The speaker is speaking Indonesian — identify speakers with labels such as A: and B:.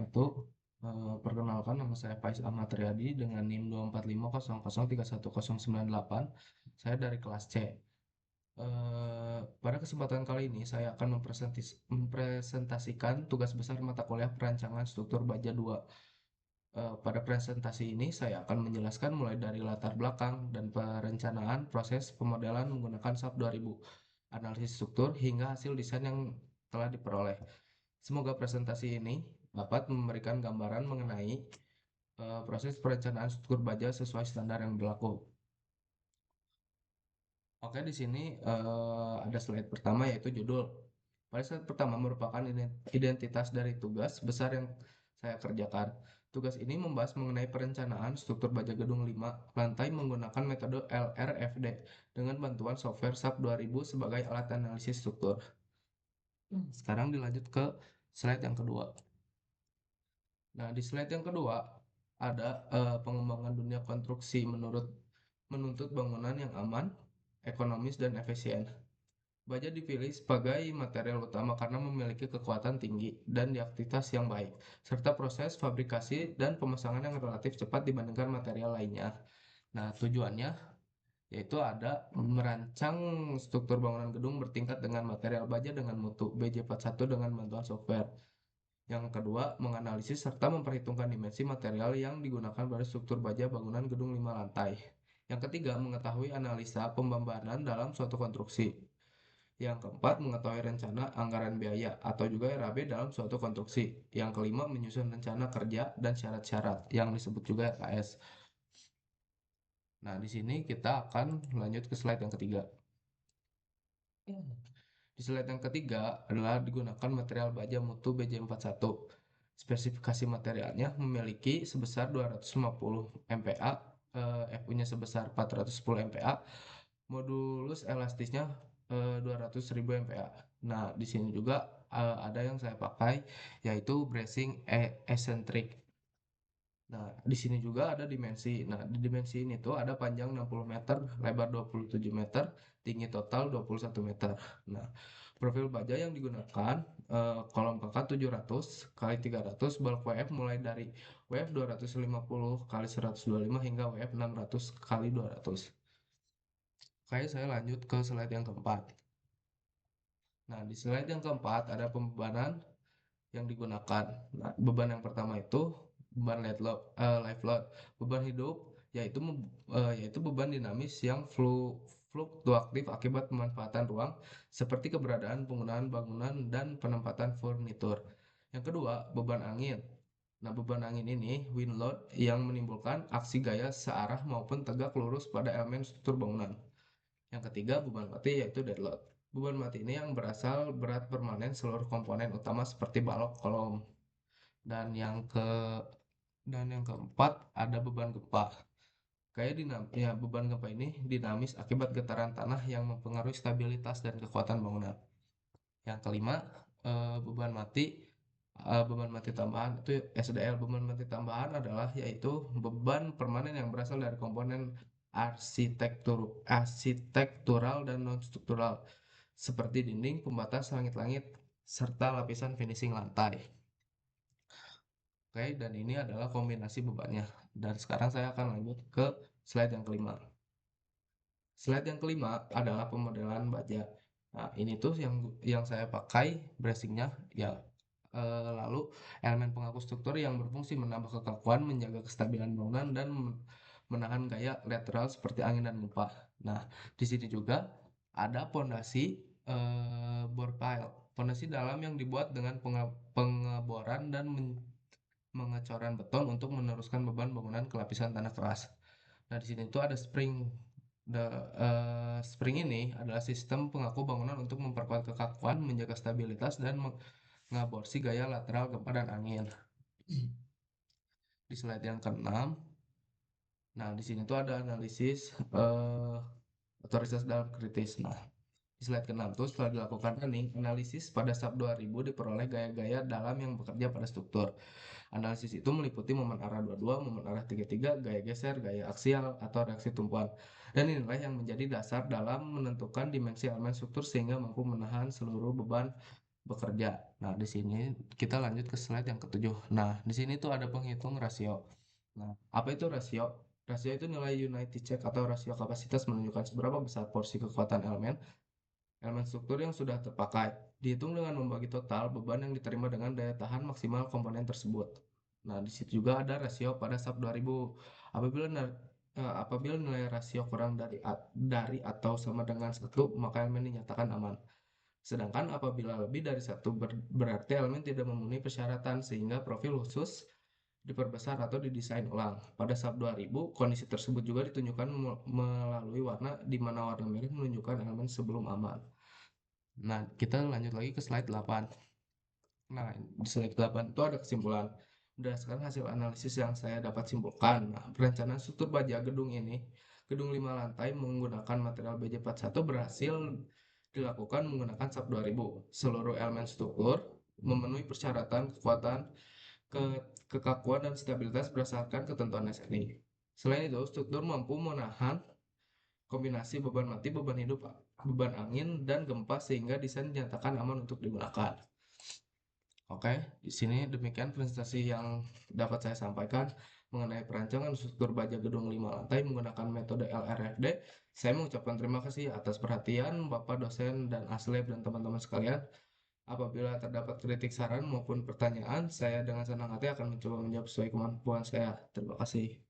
A: wabarakatuh. Perkenalkan, nama saya Faiz Ahmad Riyadi dengan NIM 24500310988. Saya dari kelas C. Pada kesempatan kali ini saya akan mempresentasikan tugas besar mata kuliah perancangan struktur baja 2. Pada presentasi ini saya akan menjelaskan mulai dari latar belakang dan perencanaan proses pemodelan menggunakan SAP 2000, analisis struktur hingga hasil desain yang telah diperoleh. Semoga presentasi ini dapat memberikan gambaran mengenai proses perencanaan struktur baja sesuai standar yang berlaku. Oke, di sini ada slide pertama yaitu judul. Pada slide pertama merupakan identitas dari tugas besar yang saya kerjakan. Tugas ini membahas mengenai perencanaan struktur baja gedung 5 lantai menggunakan metode LRFD dengan bantuan software SAP 2000 sebagai alat analisis struktur. Sekarang dilanjut ke slide yang kedua. Nah, di slide yang kedua ada pengembangan dunia konstruksi menuntut bangunan yang aman, ekonomis, dan efisien. Baja dipilih sebagai material utama karena memiliki kekuatan tinggi dan diaktivitas yang baik, serta proses fabrikasi dan pemasangan yang relatif cepat dibandingkan material lainnya. Nah, tujuannya yaitu ada merancang struktur bangunan gedung bertingkat dengan material baja dengan mutu BJ41 dengan bantuan software. Yang kedua, menganalisis serta memperhitungkan dimensi material yang digunakan pada struktur baja bangunan gedung 5 lantai. Yang ketiga, mengetahui analisa pembebanan dalam suatu konstruksi. Yang keempat, mengetahui rencana anggaran biaya atau juga RAB dalam suatu konstruksi. Yang kelima, menyusun rencana kerja dan syarat-syarat yang disebut juga RKS. Nah, di sini kita akan lanjut ke slide yang ketiga. Di slide yang ketiga adalah digunakan material baja mutu BJ41. Spesifikasi materialnya memiliki sebesar 250 MPa, FU-nya sebesar 410 MPa, modulus elastisnya 200.000 MPa. Nah, di sini juga ada yang saya pakai yaitu bracing eccentric. Nah, di sini juga ada dimensi. Nah, di dimensi ini tuh ada panjang 60 meter, lebar 27 meter, tinggi total 21 meter. Nah, profil baja yang digunakan kolom kakak 700 kali 300 bulk WF mulai dari WF 250 kali 125 hingga WF 600 kali 200. Oke, saya lanjut ke slide yang keempat. Nah, di slide yang keempat ada pembebanan yang digunakan. Nah, beban yang pertama itu beban life load. Beban hidup yaitu beban dinamis yang fluktuatif akibat pemanfaatan ruang seperti keberadaan penggunaan bangunan dan penempatan furnitur. Yang kedua, beban angin. Nah, beban angin ini wind load yang menimbulkan aksi gaya searah maupun tegak lurus pada elemen struktur bangunan. Yang ketiga, beban mati yaitu dead load. Beban mati ini yang berasal berat permanen seluruh komponen utama seperti balok, kolom. Dan yang ke dan yang keempat ada beban gempa. Beban gempa ini dinamis akibat getaran tanah yang mempengaruhi stabilitas dan kekuatan bangunan. Yang kelima, beban mati. Beban mati tambahan itu SDL. Beban mati tambahan adalah yaitu beban permanen yang berasal dari komponen arsitektural dan non struktural seperti dinding, pembatas, langit-langit, serta lapisan finishing lantai. Oke, dan ini adalah kombinasi bebannya. Dan sekarang saya akan lanjut ke slide yang kelima. Slide yang kelima adalah pemodelan baja. Nah, ini tuh yang saya pakai bracingnya ya. Lalu elemen pengaku struktur yang berfungsi menambah kekakuan, menjaga kestabilan bangunan dan menahan gaya lateral seperti angin dan gempa. Nah, di sini juga ada pondasi bore pile. Pondasi dalam yang dibuat dengan pengeboran dan mengecoran beton untuk meneruskan beban bangunan ke lapisan tanah keras. Nah, di sini tuh ada spring. Spring ini adalah sistem pengaku bangunan untuk memperkuat kekakuan, menjaga stabilitas, dan mengaborsi gaya lateral gempa dan angin. Di slide yang keenam, nah di sini tuh ada analisis otoritas dalam kritis. Nah, di slide ke-6 tuh setelah dilakukan analisis pada SAP 2000 diperoleh gaya-gaya dalam yang bekerja pada struktur. Analisis itu meliputi momen arah 22, momen arah 33, gaya geser, gaya aksial, atau reaksi tumpuan. Dan inilah yang menjadi dasar dalam menentukan dimensi elemen struktur sehingga mampu menahan seluruh beban bekerja. Nah, di sini kita lanjut ke slide yang ketujuh. Nah, di sini tuh ada penghitung rasio. Nah, apa itu rasio? Rasio itu nilai unity check atau rasio kapasitas menunjukkan seberapa besar porsi kekuatan elemen elemen struktur yang sudah terpakai. Dihitung dengan membagi total beban yang diterima dengan daya tahan maksimal komponen tersebut. Nah, di situ juga ada rasio pada SAP 2000. Apabila nilai rasio kurang dari atau sama dengan satu, maka elemen dinyatakan aman. Sedangkan apabila lebih dari satu berarti elemen tidak memenuhi persyaratan sehingga profil khusus diperbesar atau didesain ulang. Pada SAP 2000, kondisi tersebut juga ditunjukkan melalui warna di mana warna merah menunjukkan elemen sebelum aman. Nah, kita lanjut lagi ke slide 8. Nah, di slide 8 itu ada kesimpulan. Berdasarkan hasil analisis yang saya dapat simpulkan, nah, perencanaan struktur baja gedung ini, gedung 5 lantai menggunakan material BJ41 berhasil dilakukan menggunakan SAP 2000. Seluruh elemen struktur memenuhi persyaratan kekuatan, ke kekakuan dan stabilitas berdasarkan ketentuan SNI. Selain itu, struktur mampu menahan kombinasi beban mati, beban hidup, beban angin, dan gempa sehingga desain dinyatakan aman untuk digunakan. Oke, di sini demikian presentasi yang dapat saya sampaikan mengenai perancangan struktur baja gedung 5 lantai menggunakan metode LRFD. Saya mengucapkan terima kasih atas perhatian Bapak dosen dan Asleb dan teman-teman sekalian. Apabila terdapat kritik, saran maupun pertanyaan, saya dengan senang hati akan mencoba menjawab sesuai kemampuan saya. Terima kasih.